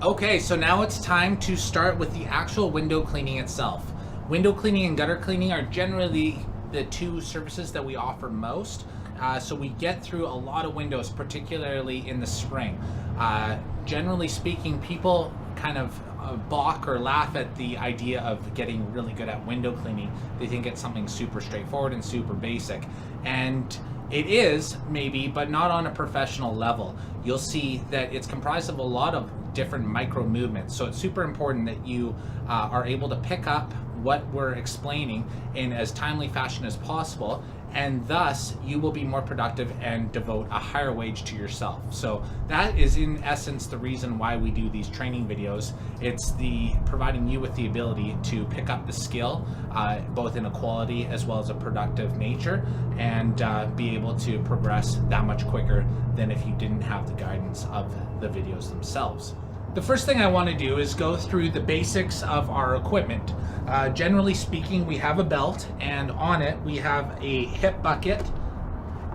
Okay, so now it's time to start with the actual window cleaning itself. Window cleaning and gutter cleaning are generally the two services that we offer most. So we get through a lot of windows, particularly in the spring. Generally speaking, people kind of balk or laugh at the idea of getting really good at window cleaning. They think it's something super straightforward and super basic. And it is, maybe, but not on a professional level. You'll see that it's comprised of a lot of different micro movements. So it's super important that you are able to pick up what we're explaining in as timely fashion as possible, and thus you will be more productive and devote a higher wage to yourself. So that is in essence the reason why we do these training videos. It's the providing you with the ability to pick up the skill, both in a quality as well as a productive nature, and be able to progress that much quicker than if you didn't have the guidance of the videos themselves. The first thing I want to do is go through the basics of our equipment. Generally speaking, we have a belt, and on it we have a hip bucket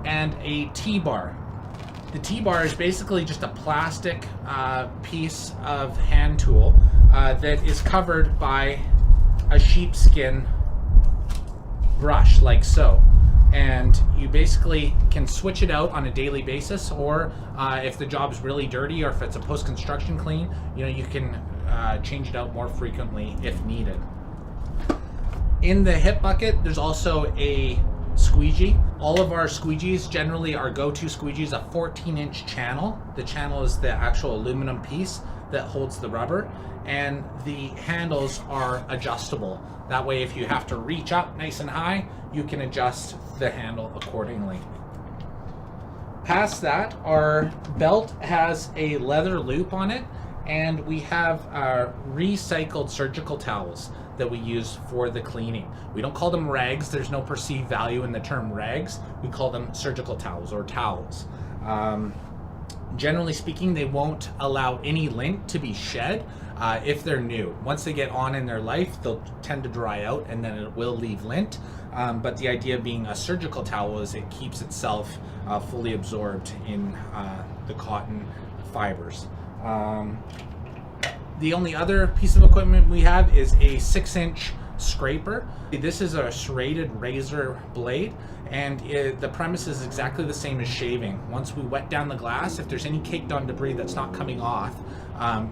and a T-bar. The T-bar is basically just a plastic piece of hand tool that is covered by a sheepskin brush, like so. And you basically can switch it out on a daily basis, or if the job's really dirty or if it's a post-construction clean, you can change it out more frequently if needed. In the hip bucket, there's also a squeegee. All of our squeegees, generally our go-to squeegee, is a 14-inch channel. The channel is the actual aluminum piece that holds the rubber, and the handles are adjustable. That way, if you have to reach up nice and high, you can adjust the handle accordingly. Past that, our belt has a leather loop on it, and we have recycled surgical towels that we use for the cleaning. We don't call them rags. There's no perceived value in the term rags. We call them surgical towels or towels. Generally speaking, they won't allow any lint to be shed if they're new. Once they get on in their life, they'll tend to dry out and then it will leave lint. But the idea of being a surgical towel is it keeps itself fully absorbed in the cotton fibers. The only other piece of equipment we have is a 6-inch scraper. This is a serrated razor blade, and the premise is exactly the same as shaving. Once we wet down the glass, if there's any caked on debris that's not coming off,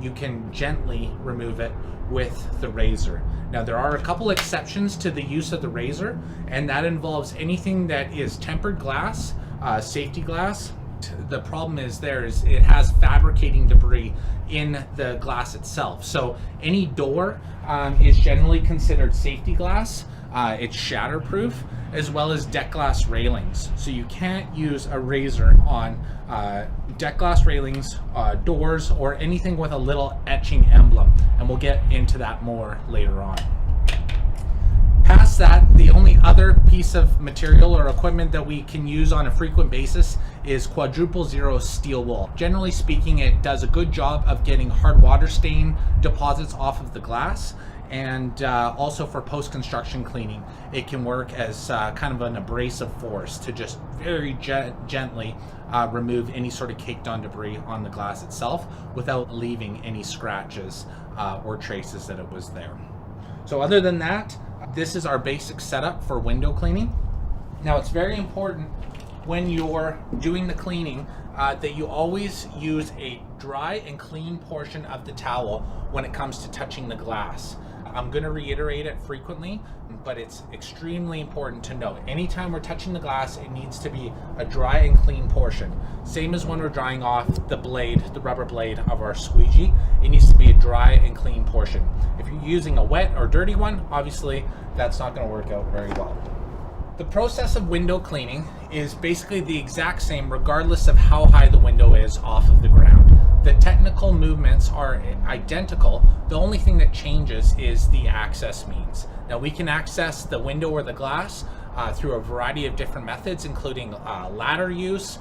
you can gently remove it with the razor. Now, there are a couple exceptions to the use of the razor, and that involves anything that is tempered glass, safety glass. The problem is it has fabricating debris in the glass itself. So any door is generally considered safety glass. It's shatterproof, as well as deck glass railings. So you can't use a razor on deck glass railings, doors, or anything with a little etching emblem. And we'll get into that more later on. Past that, the only other piece of material or equipment that we can use on a frequent basis is quadruple zero steel wool. Generally speaking, it does a good job of getting hard water stain deposits off of the glass, and also for post-construction cleaning, it can work as kind of an abrasive force to just very gently remove any sort of caked on debris on the glass itself without leaving any scratches or traces that it was there. So other than that, this is our basic setup for window cleaning. Now, it's very important when you're doing the cleaning that you always use a dry and clean portion of the towel when it comes to touching the glass. I'm going to reiterate it frequently, but it's extremely important to note. Anytime we're touching the glass, it needs to be a dry and clean portion. Same as when we're drying off the blade, the rubber blade of our squeegee, it needs to be a dry and clean portion. If you're using a wet or dirty one, obviously that's not going to work out very well. The process of window cleaning is basically the exact same regardless of how high the window is off of the ground. The technical movements are identical. The only thing that changes is the access means. Now, we can access the window or the glass through a variety of different methods, including ladder use.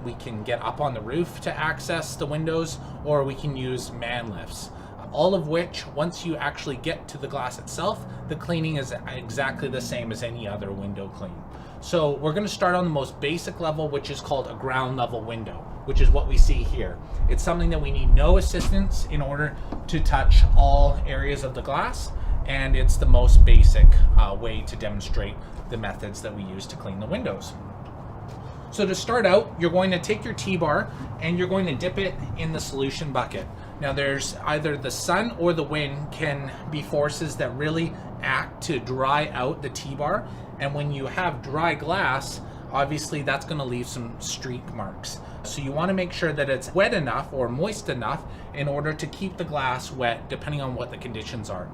We can get up on the roof to access the windows, or we can use man lifts. All of which, once you actually get to the glass itself, the cleaning is exactly the same as any other window clean. So we're going to start on the most basic level, which is called a ground level window. which is what we see here. It's something that we need no assistance in order to touch all areas of the glass, and it's the most basic way to demonstrate the methods that we use to clean the windows. So to start out, you're going to take your T-bar and you're going to dip it in the solution bucket. Now there's either the sun or the wind can be forces that really act to dry out the T-bar, and when you have dry glass, obviously that's going to leave some streak marks. So you want to make sure that it's wet enough or moist enough in order to keep the glass wet depending on what the conditions are.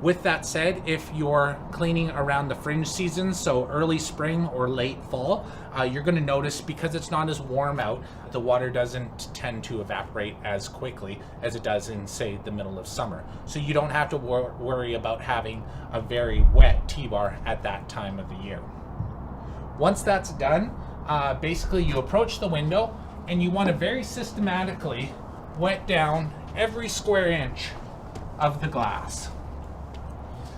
With that said, if you're cleaning around the fringe season, so early spring or late fall, you're going to notice, because it's not as warm out, the water doesn't tend to evaporate as quickly as it does in, say, the middle of summer. So you don't have to worry about having a very wet T-bar at that time of the year. Once that's done, basically you approach the window and you want to very systematically wet down every square inch of the glass.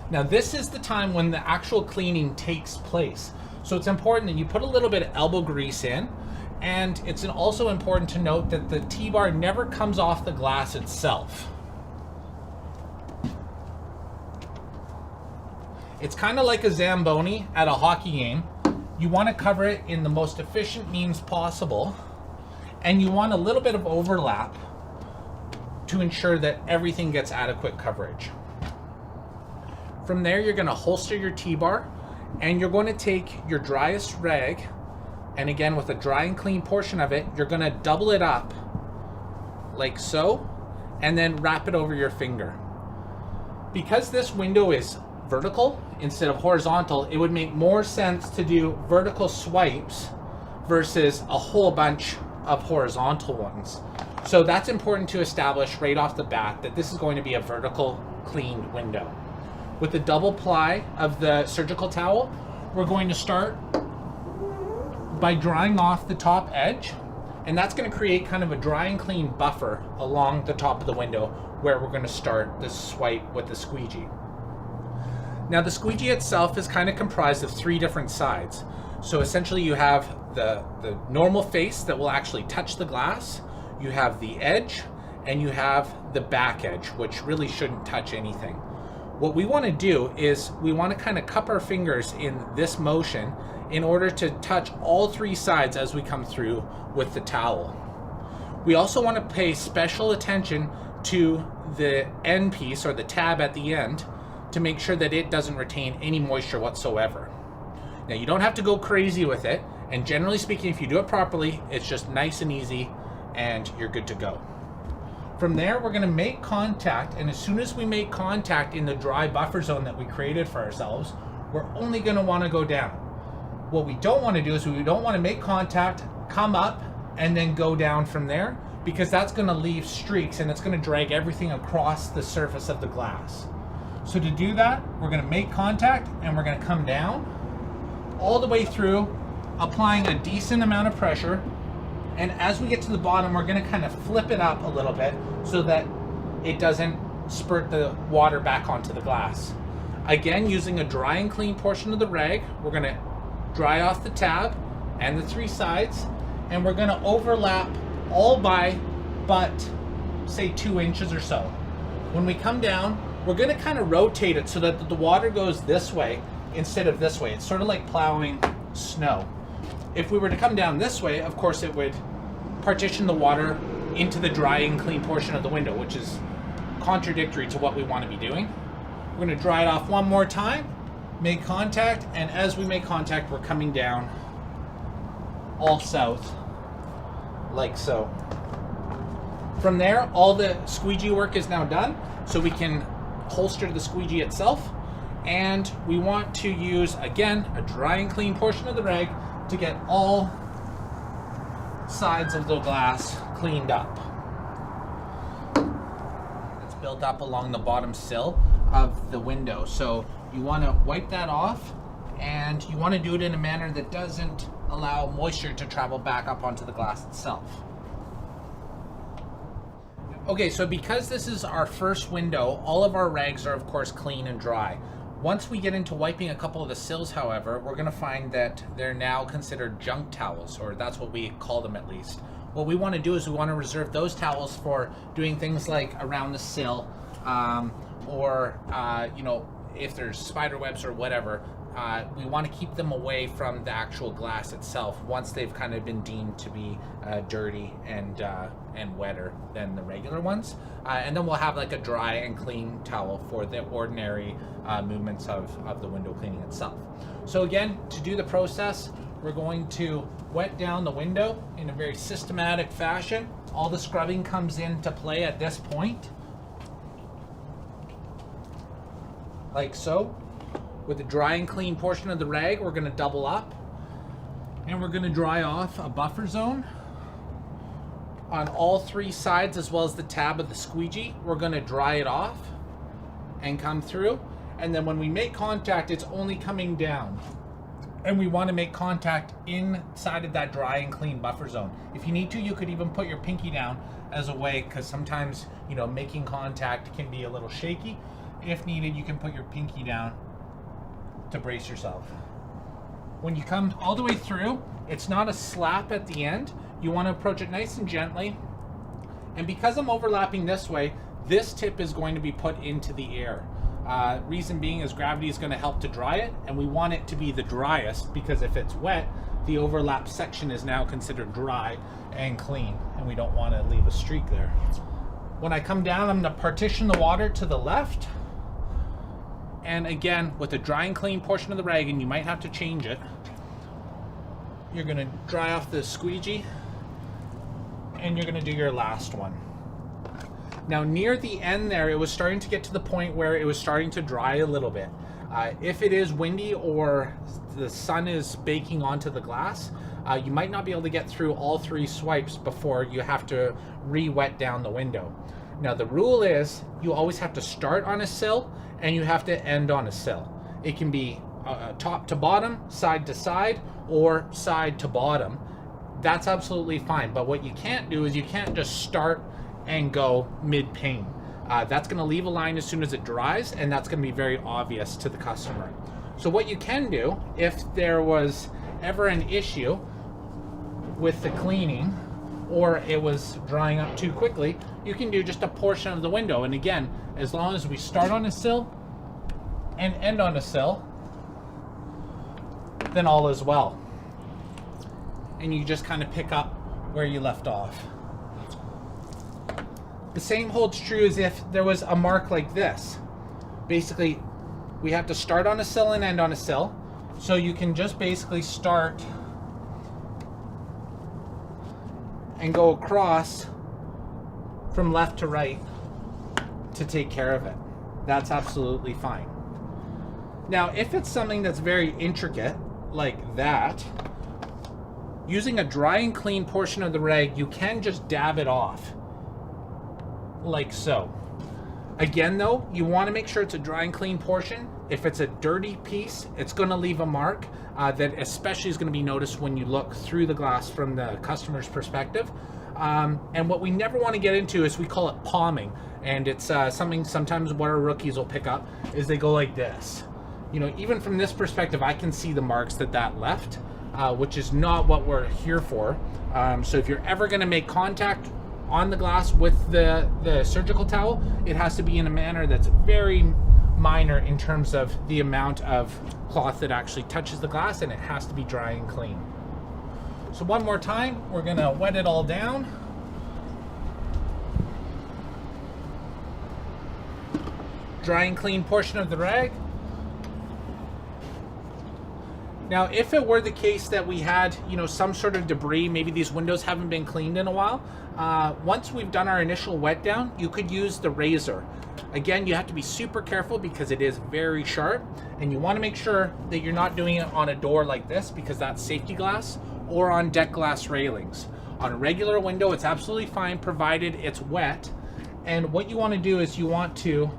Now this is the time when the actual cleaning takes place. So it's important that you put a little bit of elbow grease in, and it's also important to note that the T-bar never comes off the glass itself. It's kind of like a Zamboni at a hockey game. You want to cover it in the most efficient means possible, and you want a little bit of overlap to ensure that everything gets adequate coverage. From there, you're going to holster your T-bar, and you're going to take your driest rag, and again with a dry and clean portion of it, you're going to double it up like so, and then wrap it over your finger. Because this window is vertical instead of horizontal, it would make more sense to do vertical swipes versus a whole bunch of horizontal ones. So that's important to establish right off the bat, that this is going to be a vertical cleaned window. With the double ply of the surgical towel, we're going to start by drying off the top edge, and that's going to create kind of a dry and clean buffer along the top of the window where we're going to start the swipe with the squeegee. Now the squeegee itself is kind of comprised of three different sides. So essentially you have the normal face that will actually touch the glass, you have the edge, and you have the back edge, which really shouldn't touch anything. What we want to do is we want to kind of cup our fingers in this motion in order to touch all three sides as we come through with the towel. We also want to pay special attention to the end piece, or the tab at the end, to make sure that it doesn't retain any moisture whatsoever. Now you don't have to go crazy with it, and generally speaking, if you do it properly, it's just nice and easy and you're good to go. From there, we're going to make contact, and as soon as we make contact in the dry buffer zone that we created for ourselves, we're only going to want to go down. What we don't want to do is we don't want to make contact, come up, and then go down from there, because that's going to leave streaks and it's going to drag everything across the surface of the glass. So to do that, we're going to make contact and we're going to come down all the way through, applying a decent amount of pressure. And as we get to the bottom, we're going to kind of flip it up a little bit so that it doesn't spurt the water back onto the glass. Again, using a dry and clean portion of the rag, we're going to dry off the tab and the three sides, and we're going to overlap all by but say 2 inches or so. When we come down, we're going to kind of rotate it so that the water goes this way instead of this way. It's sort of like plowing snow. If we were to come down this way, of course it would partition the water into the dry and clean portion of the window, which is contradictory to what we want to be doing. We're going to dry it off one more time, make contact, and as we make contact, we're coming down all south, like so. From there, all the squeegee work is now done, so we can holster the squeegee itself, and we want to use, again, a dry and clean portion of the rag to get all sides of the glass cleaned up. It's built up along the bottom sill of the window, so you want to wipe that off, and you want to do it in a manner that doesn't allow moisture to travel back up onto the glass itself. Okay, so because this is our first window, all of our rags are of course clean and dry. Once we get into wiping a couple of the sills, however, we're going to find that they're now considered junk towels, or that's what we call them at least. What we want to do is we want to reserve those towels for doing things like around the sill, or you know, if there's spider webs or whatever. We want to keep them away from the actual glass itself once they've kind of been deemed to be dirty and wetter than the regular ones. And then we'll have like a dry and clean towel for the ordinary movements of the window cleaning itself. So again, to do the process, we're going to wet down the window in a very systematic fashion. All the scrubbing comes into play at this point, like so. With the dry and clean portion of the rag, we're going to double up, and we're going to dry off a buffer zone on all three sides, as well as the tab of the squeegee. We're going to dry it off and come through, and then when we make contact, it's only coming down, and we want to make contact inside of that dry and clean buffer zone. If you need to, you could even put your pinky down as a way, because sometimes, you know, making contact can be a little shaky. If needed, you can put your pinky down to brace yourself. When you come all the way through, it's not a slap at the end. You want to approach it nice and gently. And because I'm overlapping this way, this tip is going to be put into the air. Reason being is gravity is going to help to dry it, and we want it to be the driest, because if it's wet, the overlap section is now considered dry and clean, and we don't want to leave a streak there. When I come down, I'm going to partition the water to the left. And again, with the dry and clean portion of the rag, and you might have to change it, you're going to dry off the squeegee, and you're going to do your last one. Now near the end there, it was starting to get to the point where it was starting to dry a little bit. If it is windy or the sun is baking onto the glass, you might not be able to get through all three swipes before you have to re-wet down the window. Now the rule is you always have to start on a sill and you have to end on a sill. It can be top to bottom, side to side, or side to bottom. That's absolutely fine. But what you can't do is you can't just start and go mid-pane. That's going to leave a line as soon as it dries, and that's going to be very obvious to the customer. So what you can do, if there was ever an issue with the cleaning, or it was drying up too quickly, you can do just a portion of the window. And again, as long as we start on a sill and end on a sill, then all is well. And you just kind of pick up where you left off. The same holds true as if there was a mark like this. Basically, we have to start on a sill and end on a sill. So you can just basically start and go across from left to right to take care of it. That's absolutely fine. Now, if it's something that's very intricate, like that, using a dry and clean portion of the rag, you can just dab it off, like so. Again though, you want to make sure it's a dry and clean portion. If it's a dirty piece, it's going to leave a mark that especially is going to be noticed when you look through the glass from the customer's perspective. And what we never want to get into is, we call it palming. And it's something sometimes what our rookies will pick up is they go like this. You know, even from this perspective, I can see the marks that left, which is not what we're here for. So if you're ever going to make contact on the glass with the surgical towel, it has to be in a manner that's very minor in terms of the amount of cloth that actually touches the glass, and it has to be dry and clean. So one more time, we're gonna wet it all down. Dry and clean portion of the rag. Now, if it were the case that we had, you know, some sort of debris, maybe these windows haven't been cleaned in a while, once we've done our initial wet down, you could use the razor. Again, you have to be super careful because it is very sharp, and you want to make sure that you're not doing it on a door like this, because that's safety glass, or on deck glass railings. On a regular window, it's absolutely fine provided it's wet. And what you want to do is you want to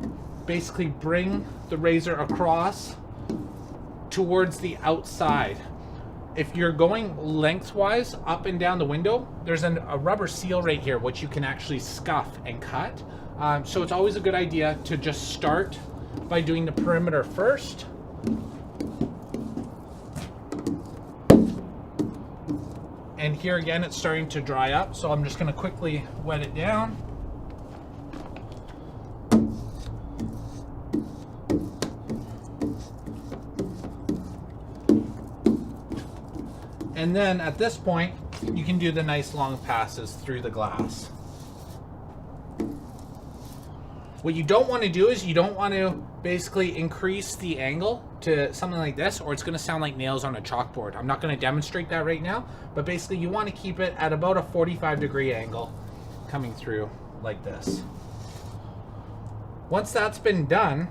basically bring the razor across towards the outside. If you're going lengthwise up and down the window, there's a rubber seal right here which you can actually scuff and cut. So it's always a good idea to just start by doing the perimeter first. And here again, it's starting to dry up, so I'm just gonna quickly wet it down. And then at this point, you can do the nice long passes through the glass. What you don't want to do is you don't want to basically increase the angle to something like this, or it's going to sound like nails on a chalkboard. I'm not going to demonstrate that right now, but basically you want to keep it at about a 45-degree angle coming through like this. Once that's been done,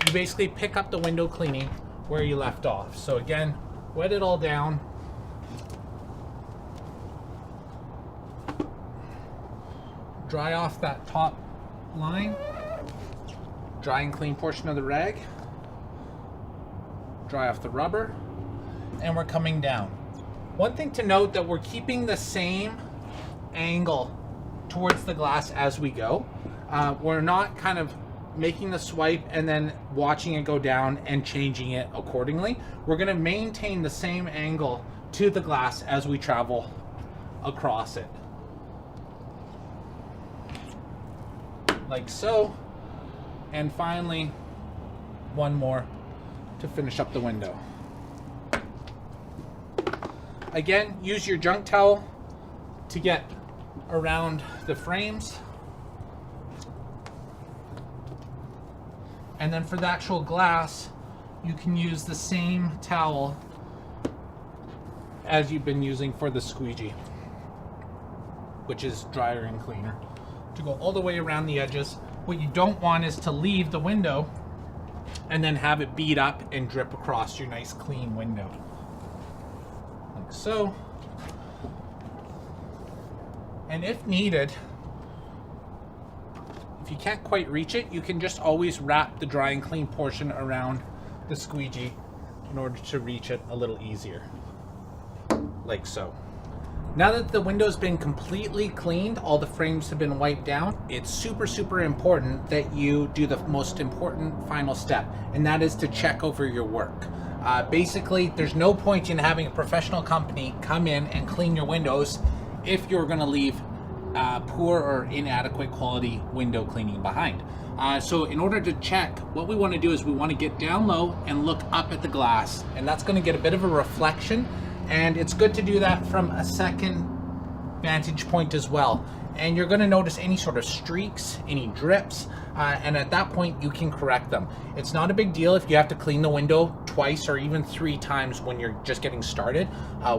you basically pick up the window cleaning where you left off. So again, wet it all down. Dry off that top line. Dry and clean portion of the rag. Dry off the rubber. And we're coming down. One thing to note that we're keeping the same angle towards the glass as we go. We're not kind of making the swipe and then watching it go down and changing it accordingly. We're going to maintain the same angle to the glass as we travel across it. Like so. And finally, one more to finish up the window. Again, use your junk towel to get around the frames. And then for the actual glass, you can use the same towel as you've been using for the squeegee, which is drier and cleaner, to go all the way around the edges. What you don't want is to leave the window and then have it bead up and drip across your nice clean window. Like so. And if needed, if you can't quite reach it, you can just always wrap the dry and clean portion around the squeegee in order to reach it a little easier. Like so. Now that the window's been completely cleaned, all the frames have been wiped down, it's super important that you do the most important final step, and that is to check over your work. Basically, there's no point in having a professional company come in and clean your windows if you're going to leave poor or inadequate quality window cleaning behind. So in order to check, what we want to do is we want to get down low and look up at the glass, and that's going to get a bit of a reflection. And it's good to do that from a second vantage point as well. And you're going to notice any sort of streaks, any drips, and at that point you can correct them. It's not a big deal if you have to clean the window twice or even 3 times when you're just getting started.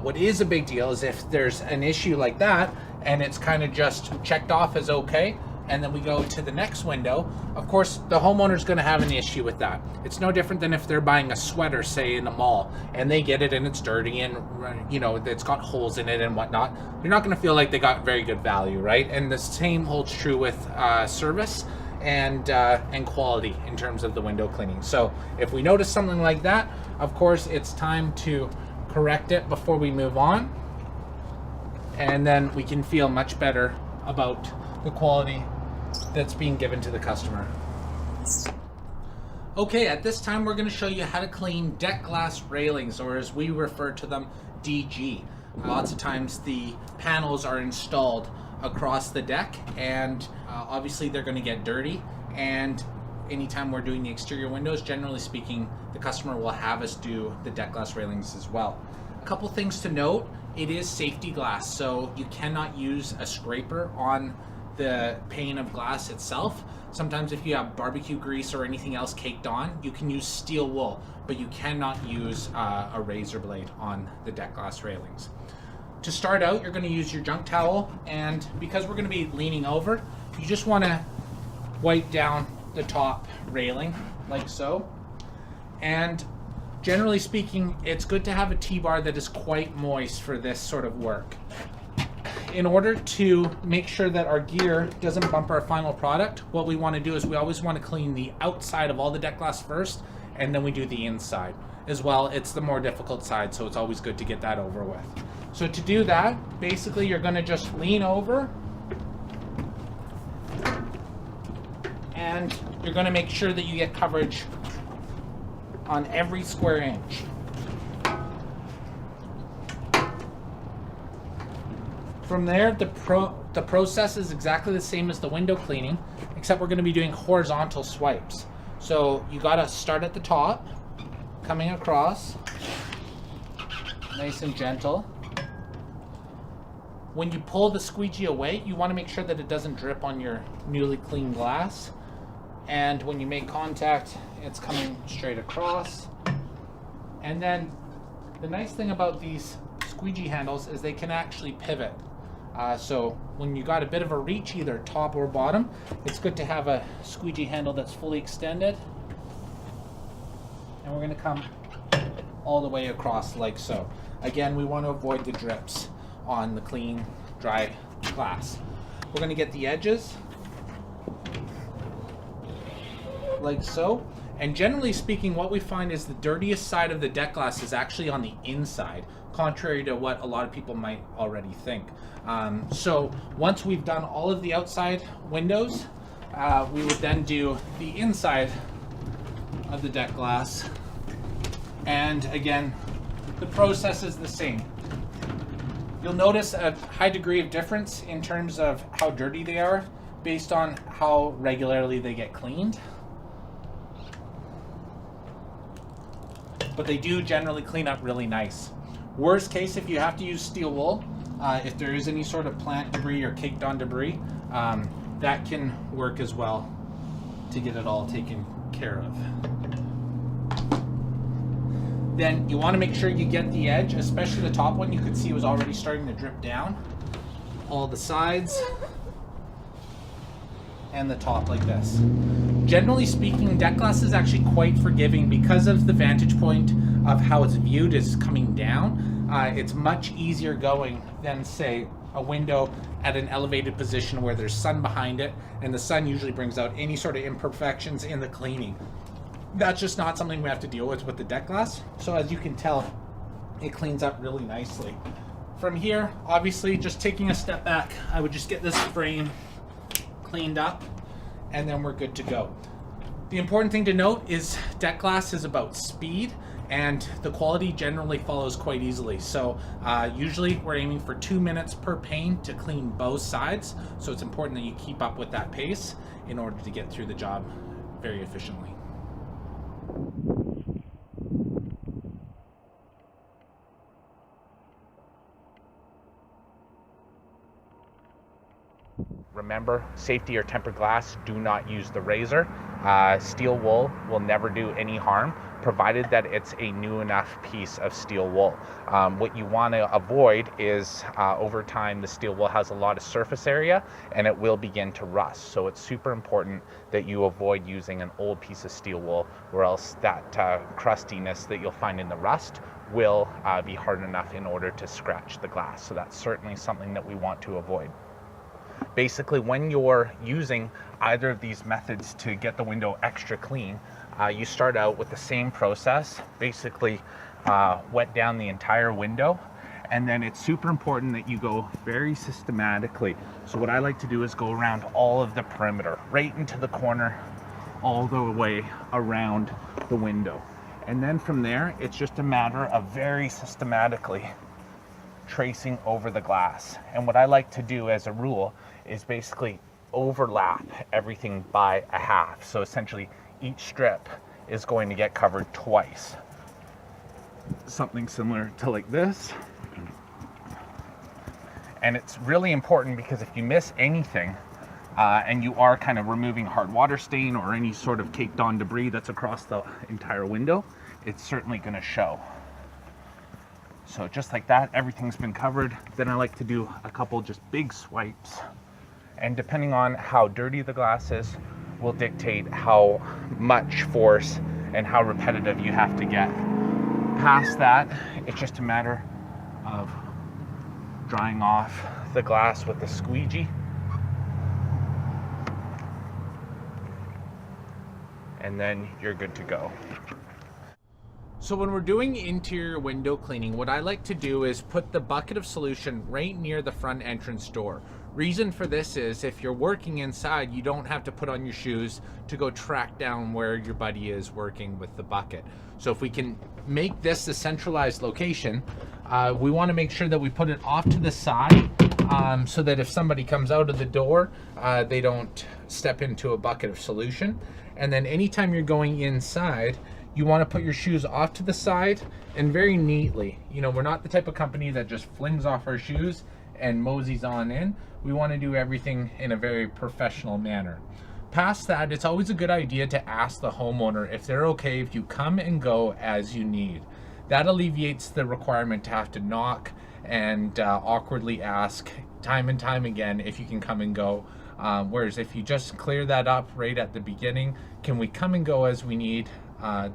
What is a big deal is if there's an issue like that and it's kind of just checked off as okay, and then we go to the next window, of course the homeowner's going to have an issue with that. It's no different than if they're buying a sweater, say in a mall, and they get it and it's dirty and you know it's got holes in it and whatnot. You're not going to feel like they got very good value, right? And the same holds true with service and quality in terms of the window cleaning. So if we notice something like that, of course it's time to correct it before we move on, and then we can feel much better about the quality that's being given to the customer. Okay, at this time we're going to show you how to clean deck glass railings, or as we refer to them, DG. Lots of times the panels are installed across the deck, and obviously they're going to get dirty, and anytime we're doing the exterior windows, generally speaking, the customer will have us do the deck glass railings as well. A couple things to note: it is safety glass, so you cannot use a scraper on the pane of glass itself. Sometimes if you have barbecue grease or anything else caked on, you can use steel wool, but you cannot use a razor blade on the deck glass railings. To start out, you're going to use your junk towel, and because we're going to be leaning over, you just want to wipe down the top railing like so. And generally speaking, it's good to have a T-bar that is quite moist for this sort of work. In order to make sure that our gear doesn't bump our final product, what we want to do is we always want to clean the outside of all the deck glass first, and then we do the inside as well. It's the more difficult side, so it's always good to get that over with. So to do that, basically you're going to just lean over, and you're going to make sure that you get coverage on every square inch. From there, the process is exactly the same as the window cleaning, except we're going to be doing horizontal swipes. So you got to start at the top, coming across, nice and gentle. When you pull the squeegee away, you want to make sure that it doesn't drip on your newly cleaned glass. And when you make contact, it's coming straight across. And then the nice thing about these squeegee handles is they can actually pivot. So when you got a bit of a reach, either top or bottom, it's good to have a squeegee handle that's fully extended. And we're going to come all the way across like so. Again, we want to avoid the drips on the clean, dry glass. We're going to get the edges like so. And generally speaking, what we find is the dirtiest side of the deck glass is actually on the inside, contrary to what a lot of people might already think. So once we've done all of the outside windows, we would then do the inside of the deck glass. And again, the process is the same. You'll notice a high degree of difference in terms of how dirty they are based on how regularly they get cleaned. But they do generally clean up really nice. Worst case, if you have to use steel wool, if there is any sort of plant debris or caked on debris, that can work as well to get it all taken care of. Then you want to make sure you get the edge, especially the top one. You could see it was already starting to drip down. All the sides and the top like this. Generally speaking, deck glass is actually quite forgiving because of the vantage point of how it's viewed is coming down. It's much easier going than, say, a window at an elevated position where there's sun behind it, and the sun usually brings out any sort of imperfections in the cleaning. That's just not something we have to deal with the deck glass. So as you can tell, it cleans up really nicely. From here, obviously, just taking a step back, I would just get this frame cleaned up, and then we're good to go. The important thing to note is deck glass is about speed, and the quality generally follows quite easily. So usually we're aiming for 2 minutes per pane to clean both sides. So it's important that you keep up with that pace in order to get through the job very efficiently. Remember, safety or tempered glass, do not use the razor. Steel wool will never do any harm, provided that it's a new enough piece of steel wool. What you want to avoid is over time the steel wool has a lot of surface area and it will begin to rust. So it's super important that you avoid using an old piece of steel wool, or else that crustiness that you'll find in the rust will be hard enough in order to scratch the glass. So that's certainly something that we want to avoid. Basically, when you're using either of these methods to get the window extra clean, you start out with the same process, basically wet down the entire window, and then it's super important that you go very systematically. So what I like to do is go around all of the perimeter, right into the corner, all the way around the window. And then from there, it's just a matter of very systematically tracing over the glass. And what I like to do as a rule is basically overlap everything by a half. So essentially each strip is going to get covered twice. Something similar to like this. And it's really important because if you miss anything and you are kind of removing hard water stain or any sort of caked on debris that's across the entire window, it's certainly going to show. So just like that, everything's been covered. Then I like to do a couple just big swipes. And depending on how dirty the glass is, will dictate how much force and how repetitive you have to get. Past that, it's just a matter of drying off the glass with the squeegee. And then you're good to go. So when we're doing interior window cleaning, what I like to do is put the bucket of solution right near the front entrance door. Reason for this is if you're working inside, you don't have to put on your shoes to go track down where your buddy is working with the bucket. So if we can make this a centralized location, we want to make sure that we put it off to the side so that if somebody comes out of the door, they don't step into a bucket of solution. And then anytime you're going inside, you want to put your shoes off to the side and very neatly. You know, we're not the type of company that just flings off our shoes and moseys on in. We want to do everything in a very professional manner. Past that, it's always a good idea to ask the homeowner if they're okay if you come and go as you need. That alleviates the requirement to have to knock and awkwardly ask time and time again if you can come and go. Whereas if you just clear that up right at the beginning, can we come and go as we need,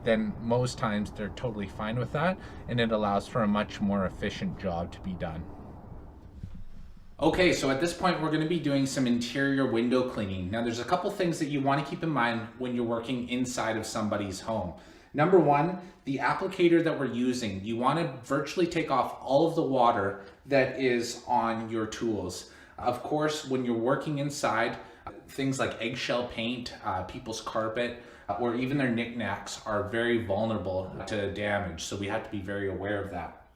then most times they're totally fine with that, and it allows for a much more efficient job to be done. Okay, so at this point we're going to be doing some interior window cleaning. Now there's a couple things that you want to keep in mind when you're working inside of somebody's home. Number one, the applicator that we're using, you want to virtually take off all of the water that is on your tools. Of course, when you're working inside, things like eggshell paint, people's carpet, or even their knickknacks are very vulnerable to damage, so we have to be very aware of that.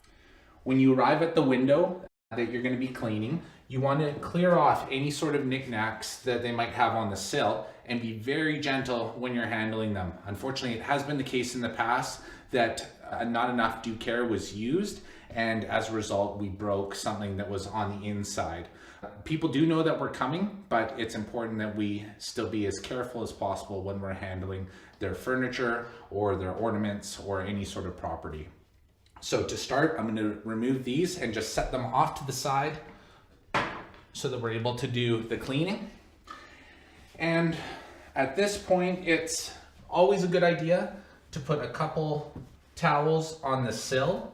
When you arrive at the window that you're going to be cleaning, you want to clear off any sort of knickknacks that they might have on the sill and be very gentle when you're handling them. Unfortunately, it has been the case in the past that not enough due care was used, and as a result, we broke something that was on the inside. People do know that we're coming, but it's important that we still be as careful as possible when we're handling their furniture or their ornaments or any sort of property. So to start, I'm going to remove these and just set them off to the side so that we're able to do the cleaning. And at this point, it's always a good idea to put a couple towels on the sill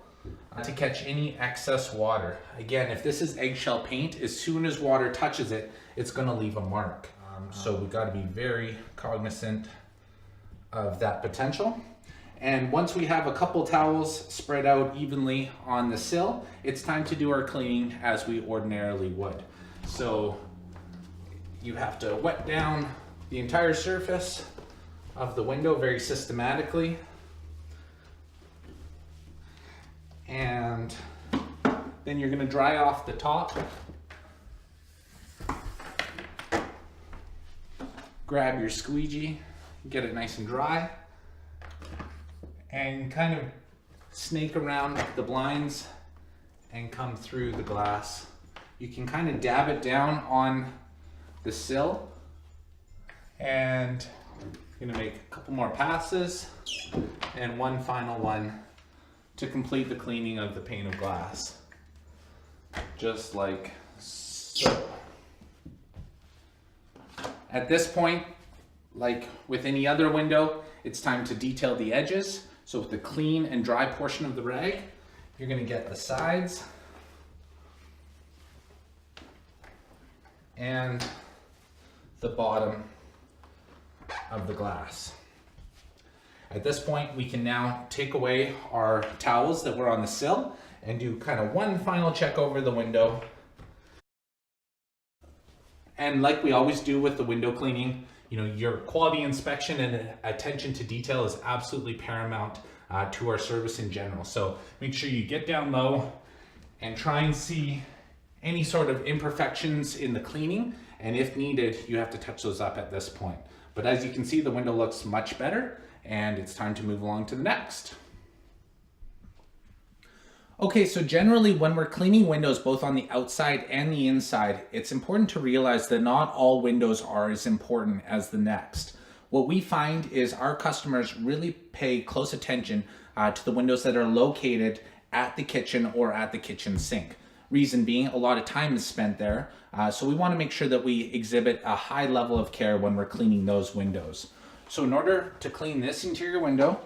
to catch any excess water. Again, if this is eggshell paint, as soon as water touches it, it's going to leave a mark. So we've got to be very cognizant of that potential. And once we have a couple towels spread out evenly on the sill, it's time to do our cleaning as we ordinarily would. So you have to wet down the entire surface of the window very systematically. And then you're going to dry off the top. Grab your squeegee, get it nice and dry, and kind of snake around the blinds and come through the glass. You can kind of dab it down on the sill, and I'm going to make a couple more passes and one final one to complete the cleaning of the pane of glass, just like so. At this point, like with any other window, it's time to detail the edges. So with the clean and dry portion of the rag, you're going to get the sides and the bottom of the glass. At this point, we can now take away our towels that were on the sill and do kind of one final check over the window. And like we always do with the window cleaning, you know, your quality inspection and attention to detail is absolutely paramount to our service in general. So make sure you get down low and try and see any sort of imperfections in the cleaning. And if needed, you have to touch those up at this point. But as you can see, the window looks much better, and it's time to move along to the next. Okay, so generally when we're cleaning windows both on the outside and the inside, it's important to realize that not all windows are as important as the next. What we find is our customers really pay close attention to the windows that are located at the kitchen or at the kitchen sink. Reason being, a lot of time is spent there, so we want to make sure that we exhibit a high level of care when we're cleaning those windows. So in order to clean this interior window,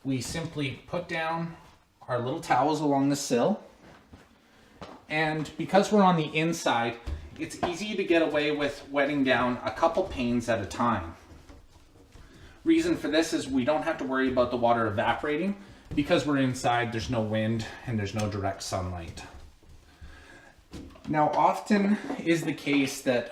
we simply put down our little towels along the sill. And because we're on the inside, it's easy to get away with wetting down a couple panes at a time. Reason for this is we don't have to worry about the water evaporating. Because we're inside, there's no wind and there's no direct sunlight. Now, often is the case that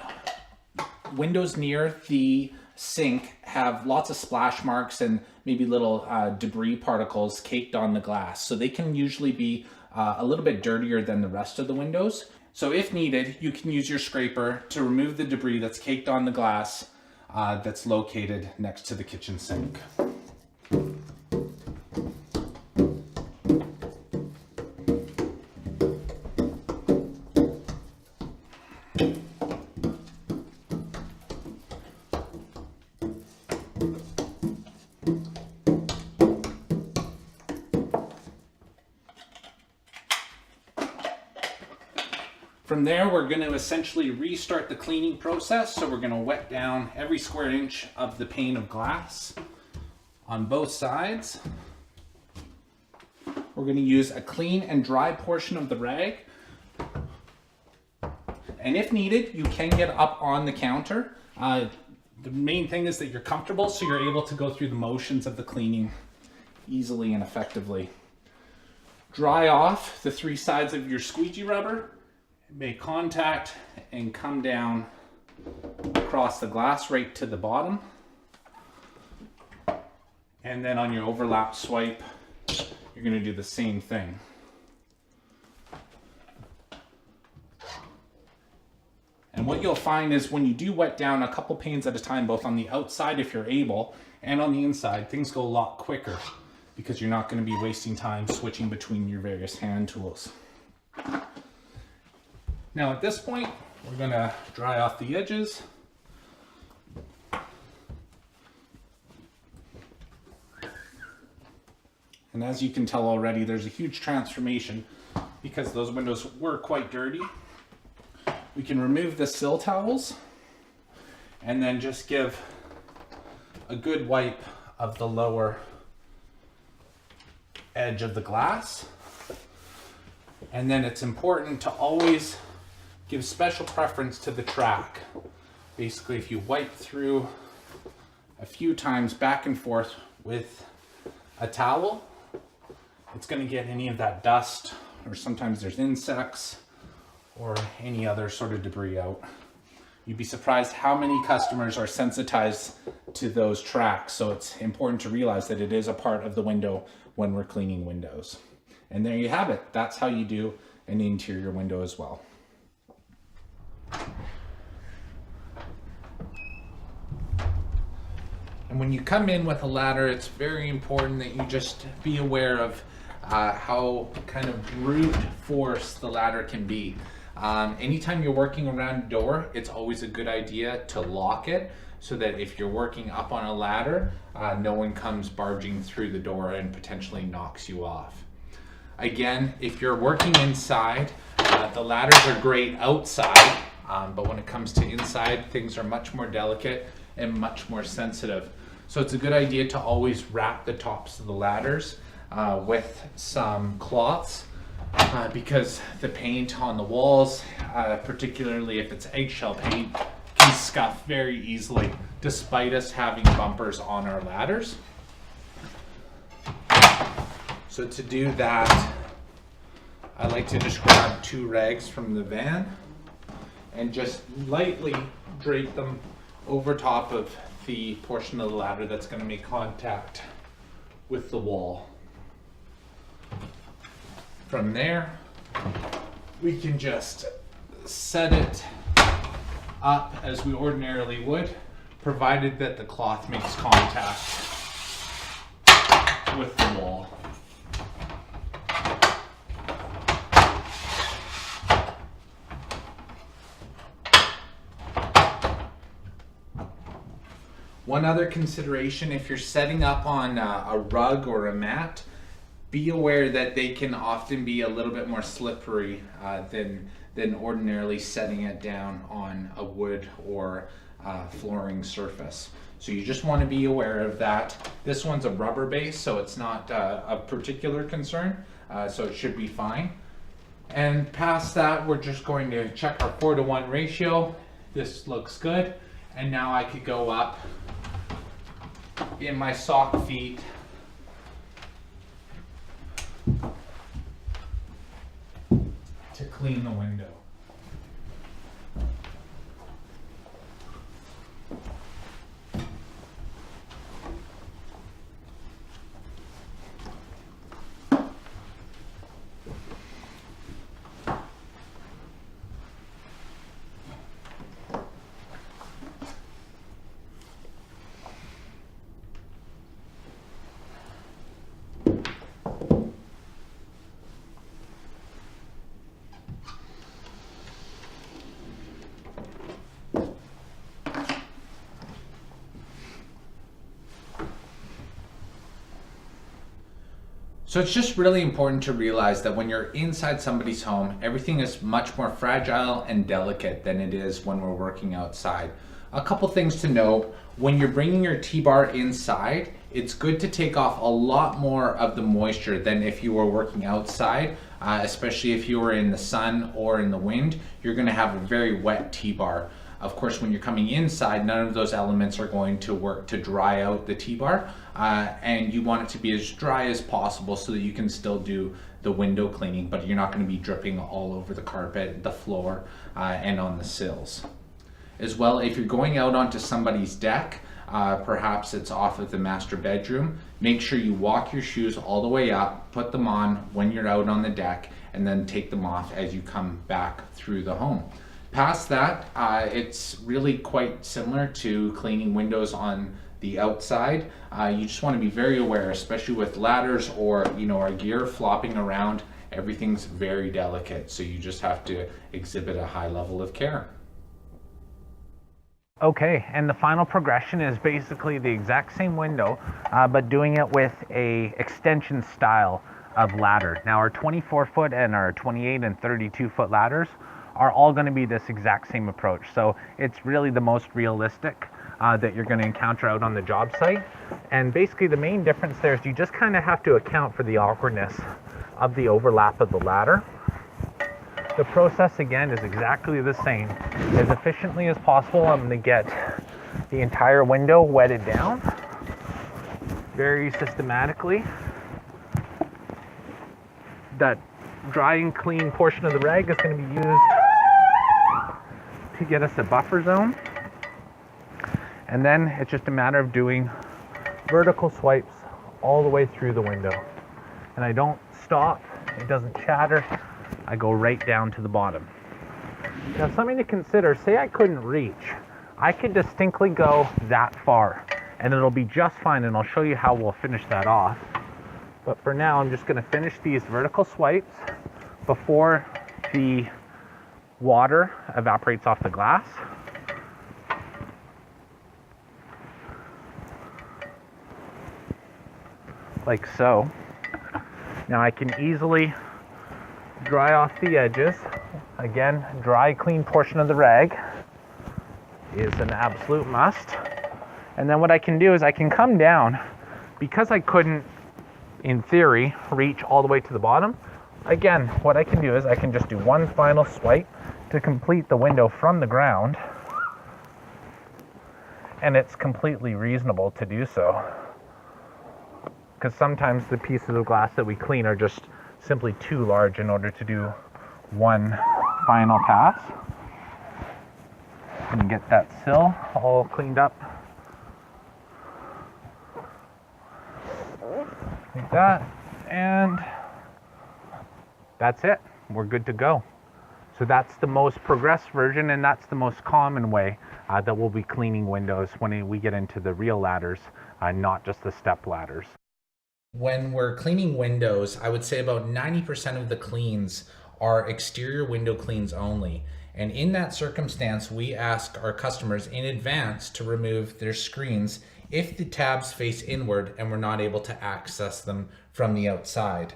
windows near the sink have lots of splash marks and maybe little debris particles caked on the glass. So they can usually be a little bit dirtier than the rest of the windows. So if needed, you can use your scraper to remove the debris that's caked on the glass that's located next to the kitchen sink. From there, we're going to essentially restart the cleaning process. So we're going to wet down every square inch of the pane of glass on both sides. We're going to use a clean and dry portion of the rag. And if needed, you can get up on the counter. The main thing is that you're comfortable, so you're able to go through the motions of the cleaning easily and effectively. Dry off the 3 sides of your squeegee rubber. Make contact and come down across the glass right to the bottom. And then on your overlap swipe, you're going to do the same thing. And what you'll find is when you do wet down a couple panes at a time, both on the outside if you're able, and on the inside, things go a lot quicker because you're not going to be wasting time switching between your various hand tools. Now at this point, we're going to dry off the edges. And as you can tell already, there's a huge transformation because those windows were quite dirty. We can remove the sill towels and then just give a good wipe of the lower edge of the glass. And then it's important to always give special preference to the track. Basically, if you wipe through a few times back and forth with a towel, it's going to get any of that dust, or sometimes there's insects or any other sort of debris out. You'd be surprised how many customers are sensitized to those tracks. So it's important to realize that it is a part of the window when we're cleaning windows. And there you have it. That's how you do an interior window as well. And when you come in with a ladder, it's very important that you just be aware of how kind of brute force the ladder can be. Anytime you're working around a door, it's always a good idea to lock it so that if you're working up on a ladder, no one comes barging through the door and potentially knocks you off. Again, if you're working inside, the ladders are great outside, but when it comes to inside, things are much more delicate and much more sensitive. So it's a good idea to always wrap the tops of the ladders with some cloths because the paint on the walls, particularly if it's eggshell paint, can scuff very easily despite us having bumpers on our ladders. So to do that, I like to just grab 2 rags from the van and just lightly drape them over top of the portion of the ladder that's going to make contact with the wall. From there, we can just set it up as we ordinarily would, provided that the cloth makes contact with the wall. One other consideration, if you're setting up on a rug or a mat, be aware that they can often be a little bit more slippery than ordinarily setting it down on a wood or flooring surface. So you just want to be aware of that. This one's a rubber base, so it's not a particular concern, so it should be fine. And past that, we're just going to check our 4:1 ratio. This looks good. And now I could go up in my sock feet to clean the window. So it's just really important to realize that when you're inside somebody's home, everything is much more fragile and delicate than it is when we're working outside. A couple things to note: when you're bringing your T-bar inside, it's good to take off a lot more of the moisture than if you were working outside, especially if you were in the sun or in the wind. You're going to have a very wet T-bar. Of course, when you're coming inside, none of those elements are going to work to dry out the T-bar, and you want it to be as dry as possible so that you can still do the window cleaning, but you're not going to be dripping all over the carpet, the floor, and on the sills. As well, if you're going out onto somebody's deck, perhaps it's off of the master bedroom, make sure you walk your shoes all the way up, put them on when you're out on the deck, and then take them off as you come back through the home. Past that, it's really quite similar to cleaning windows on the outside. You just want to be very aware, especially with ladders or our gear flopping around. Everything's very delicate, so you just have to exhibit a high level of care. Okay, and the final progression is basically the exact same window, but doing it with a extension style of ladder. Now our 24-foot and our 28 and 32-foot ladders are all going to be this exact same approach. So it's really the most realistic that you're going to encounter out on the job site. And basically the main difference there is you just kind of have to account for the awkwardness of the overlap of the ladder. The process again is exactly the same. As efficiently as possible, I'm going to get the entire window wetted down very systematically. That dry and clean portion of the rag is going to be used to get us a buffer zone. And then it's just a matter of doing vertical swipes all the way through the window. And I don't stop, it doesn't chatter. I go right down to the bottom. Now something to consider, say I couldn't reach, I could distinctly go that far and it'll be just fine, and I'll show you how we'll finish that off. But for now, I'm just going to finish these vertical swipes before the water evaporates off the glass. Like so. Now I can easily dry off the edges. Again, dry, clean portion of the rag is an absolute must. And then what I can do is I can come down, because I couldn't, in theory, reach all the way to the bottom. Again, what I can do is I can just do one final swipe to complete the window from the ground, and it's completely reasonable to do so, because sometimes the pieces of glass that we clean are just simply too large in order to do one final pass. And get that sill all cleaned up like that, and that's it. We're good to go. So that's the most progressed version, and that's the most common way that we'll be cleaning windows when we get into the real ladders, not just the step ladders. When we're cleaning windows, I would say about 90% of the cleans are exterior window cleans only. And in that circumstance, we ask our customers in advance to remove their screens if the tabs face inward and we're not able to access them from the outside.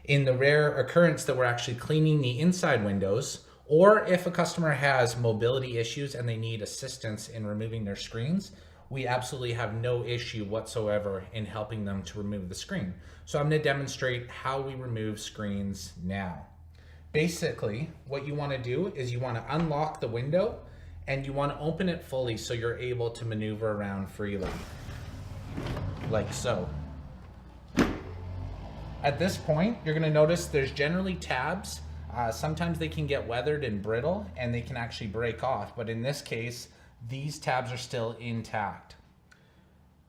In the rare occurrence that we're actually cleaning the inside windows, or if a customer has mobility issues and they need assistance in removing their screens, we absolutely have no issue whatsoever in helping them to remove the screen. So I'm going to demonstrate how we remove screens now. Basically, what you want to do is you want to unlock the window and you want to open it fully so you're able to maneuver around freely, like so. At this point, you're going to notice there's generally tabs. Sometimes they can get weathered and brittle and they can actually break off, but in this case, these tabs are still intact.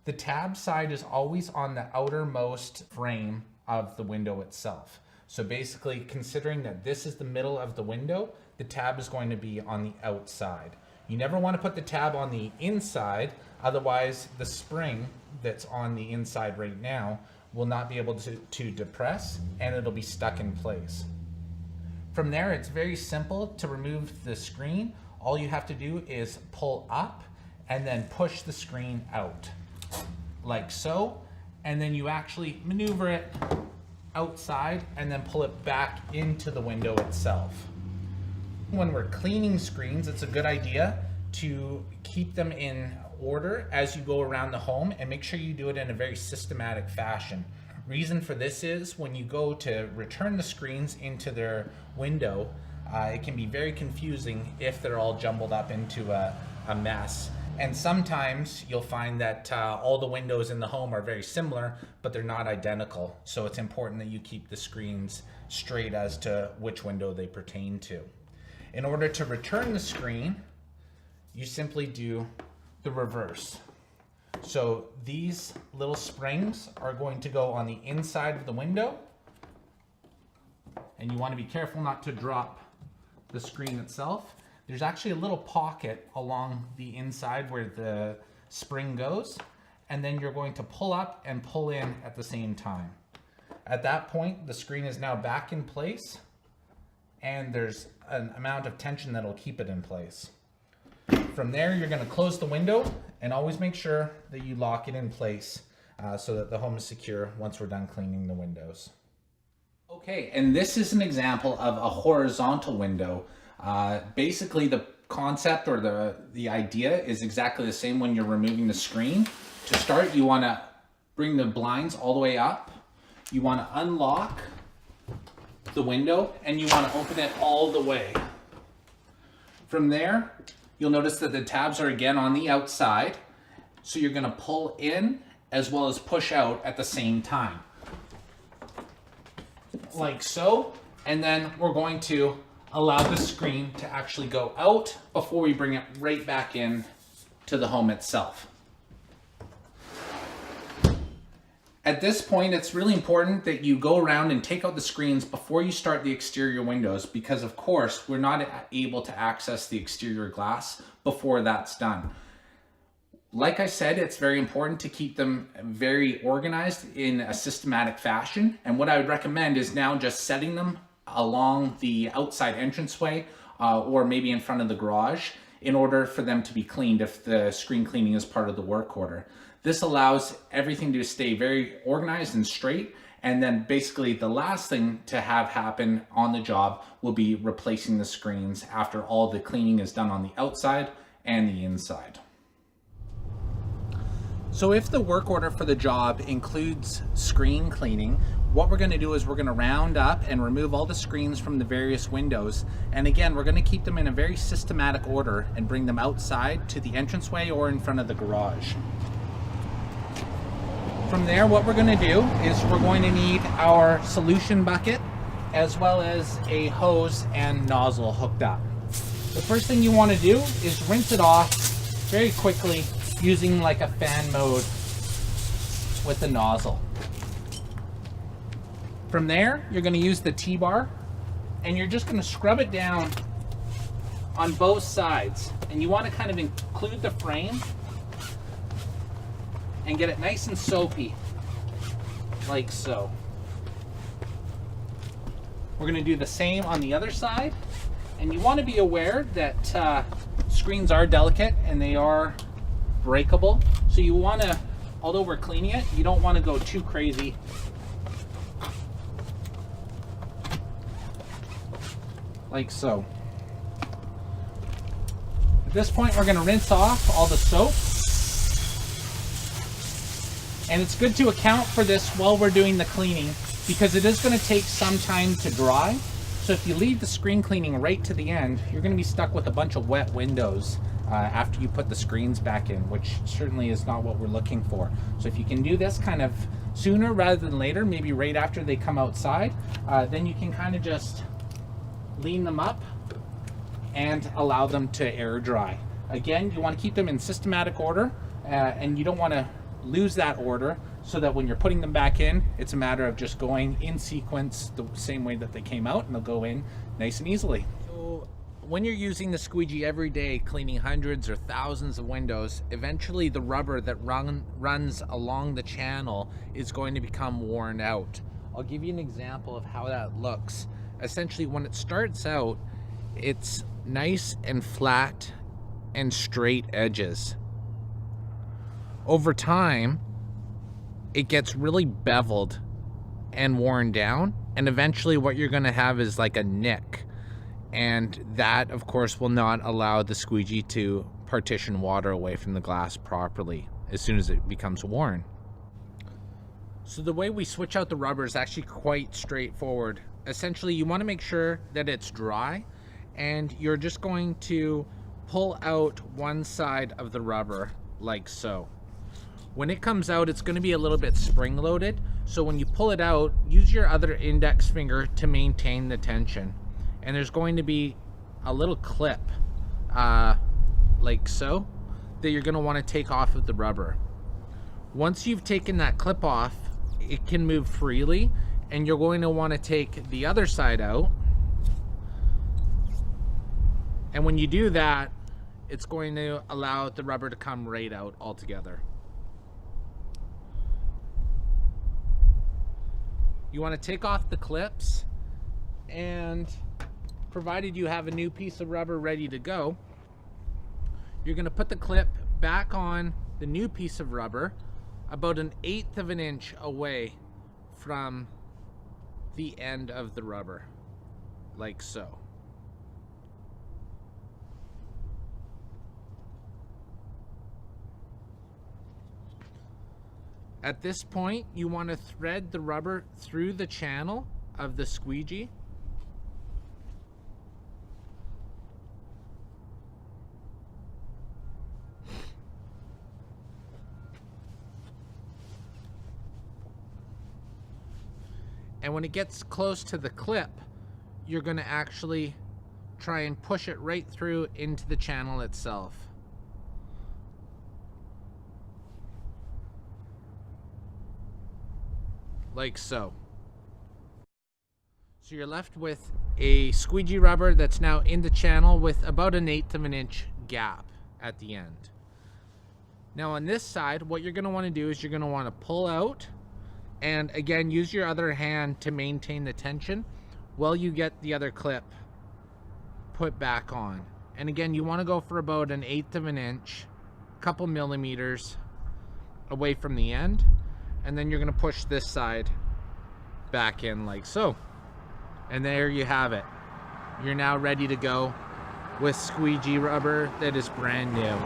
The tab side is always on the outermost frame of the window itself. So basically, considering that this is the middle of the window, the tab is going to be on the outside. You never want to put the tab on the inside, otherwise the spring that's on the inside right now will not be able to depress and it'll be stuck in place. From there, it's very simple to remove the screen. All you have to do is pull up and then push the screen out, like so, and then you actually maneuver it outside and then pull it back into the window itself. When we're cleaning screens, it's a good idea to keep them in order as you go around the home and make sure you do it in a very systematic fashion. Reason for this is when you go to return the screens into their window, it can be very confusing if they're all jumbled up into a mess. And sometimes you'll find that all the windows in the home are very similar, but they're not identical. So it's important that you keep the screens straight as to which window they pertain to. In order to return the screen, you simply do the reverse. So these little springs are going to go on the inside of the window, and you want to be careful not to drop the screen itself. There's actually a little pocket along the inside where the spring goes, and then you're going to pull up and pull in at the same time. At that point, the screen is now back in place, and there's an amount of tension that'll keep it in place. From there, you're going to close the window and always make sure that you lock it in place so that the home is secure once we're done cleaning the windows. Okay, and this is an example of a horizontal window. Basically, the concept or the idea is exactly the same when you're removing the screen. To start, you want to bring the blinds all the way up. You want to unlock the window and you want to open it all the way. From there, you'll notice that the tabs are again on the outside. So you're going to pull in as well as push out at the same time. Like so. And then we're going to allow the screen to actually go out before we bring it right back in to the home itself. At this point, it's really important that you go around and take out the screens before you start the exterior windows, because of course, we're not able to access the exterior glass before that's done. Like I said, it's very important to keep them very organized in a systematic fashion. And what I would recommend is now just setting them along the outside entranceway or maybe in front of the garage in order for them to be cleaned if the screen cleaning is part of the work order. This allows everything to stay very organized and straight, and then basically the last thing to have happen on the job will be replacing the screens after all the cleaning is done on the outside and the inside. So if the work order for the job includes screen cleaning, what we're going to do is we're going to round up and remove all the screens from the various windows. And again, we're going to keep them in a very systematic order and bring them outside to the entranceway or in front of the garage. From there, what we're going to do is we're going to need our solution bucket as well as a hose and nozzle hooked up. The first thing you want to do is rinse it off very quickly using like a fan mode with the nozzle. From there, you're going to use the T-bar and you're just going to scrub it down on both sides. And you want to kind of include the frame and get it nice and soapy, like so. We're going to do the same on the other side. And you want to be aware that screens are delicate and they are breakable. So you want to, although we're cleaning it, you don't want to go too crazy. Like so. At this point, we're going to rinse off all the soap. And it's good to account for this while we're doing the cleaning because it is going to take some time to dry. So if you leave the screen cleaning right to the end, you're going to be stuck with a bunch of wet windows after you put the screens back in, which certainly is not what we're looking for. So if you can do this kind of sooner rather than later, maybe right after they come outside, then you can kind of just lean them up and allow them to air dry. Again, you want to keep them in systematic order and you don't want to lose that order so that when you're putting them back in, it's a matter of just going in sequence the same way that they came out and they'll go in nice and easily. So when you're using the squeegee every day, cleaning hundreds or thousands of windows, eventually the rubber that runs along the channel is going to become worn out. I'll give you an example of how that looks. Essentially, when it starts out, it's nice and flat and straight edges. Over time, it gets really beveled and worn down, and eventually what you're going to have is like a nick, and that of course will not allow the squeegee to partition water away from the glass properly as soon as it becomes worn. So the way we switch out the rubber is actually quite straightforward. Essentially, you want to make sure that it's dry, and you're just going to pull out one side of the rubber like so. When it comes out, it's going to be a little bit spring loaded, so when you pull it out, use your other index finger to maintain the tension. And there's going to be a little clip like so that you're going to want to take off of the rubber. Once you've taken that clip off, it can move freely, and you're going to want to take the other side out. And when you do that, it's going to allow the rubber to come right out altogether. You want to take off the clips, and provided you have a new piece of rubber ready to go, you're going to put the clip back on the new piece of rubber about 1/8 of an inch away from the end of the rubber, like so. At this point, you want to thread the rubber through the channel of the squeegee. And when it gets close to the clip, you're going to actually try and push it right through into the channel itself. Like so. So you're left with a squeegee rubber that's now in the channel with about 1/8 of an inch gap at the end. Now on this side, what you're going to want to do is you're going to want to pull out, and again, use your other hand to maintain the tension while you get the other clip put back on. And again, you want to go for about 1/8 of an inch, a couple millimeters away from the end, and then you're going to push this side back in like so. And there you have it. You're now ready to go with squeegee rubber that is brand new.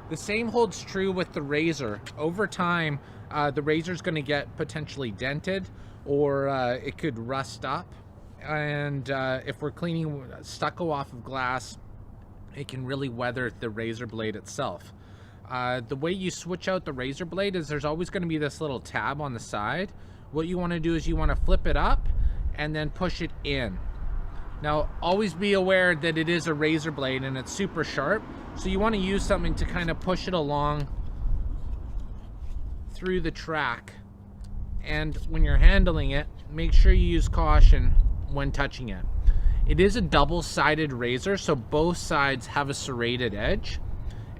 The same holds true with the razor. Over time, the razor is going to get potentially dented, or it could rust up. And if we're cleaning stucco off of glass, it can really weather the razor blade itself. The way you switch out the razor blade is there's always going to be this little tab on the side. What you want to do is you want to flip it up and then push it in. Now, always be aware that it is a razor blade and it's super sharp, so you want to use something to kind of push it along through the track. And when you're handling it, make sure you use caution when touching it. It is a double-sided razor, so both sides have a serrated edge.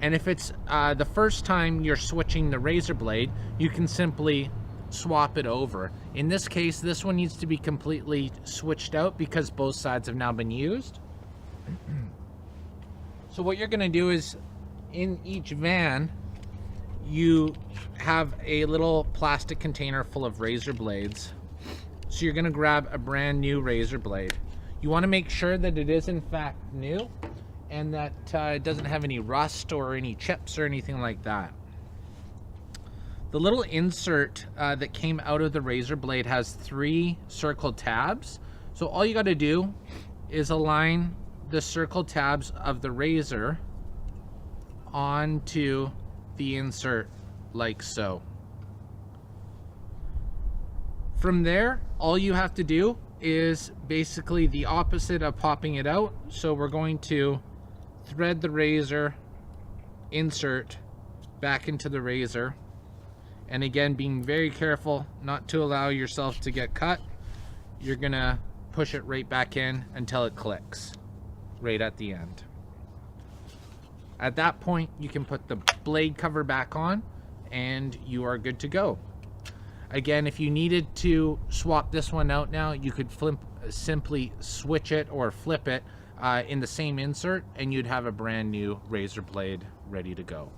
And if it's the first time you're switching the razor blade, you can simply swap it over. In this case, this one needs to be completely switched out because both sides have now been used. So what you're going to do is, in each van, you have a little plastic container full of razor blades. So you're going to grab a brand new razor blade. You want to make sure that it is in fact new, and that it doesn't have any rust or any chips or anything like that. The little insert that came out of the razor blade has 3 circle tabs. So all you got to do is align the circle tabs of the razor onto the insert like so. From there, all you have to do is basically the opposite of popping it out. So we're going to thread the razor insert back into the razor, and again, being very careful not to allow yourself to get cut, you're gonna push it right back in until it clicks right at the end. At that point, you can put the blade cover back on and you are good to go. Again, if you needed to swap this one out now, you could simply switch it or flip it in the same insert, and you'd have a brand new razor blade ready to go.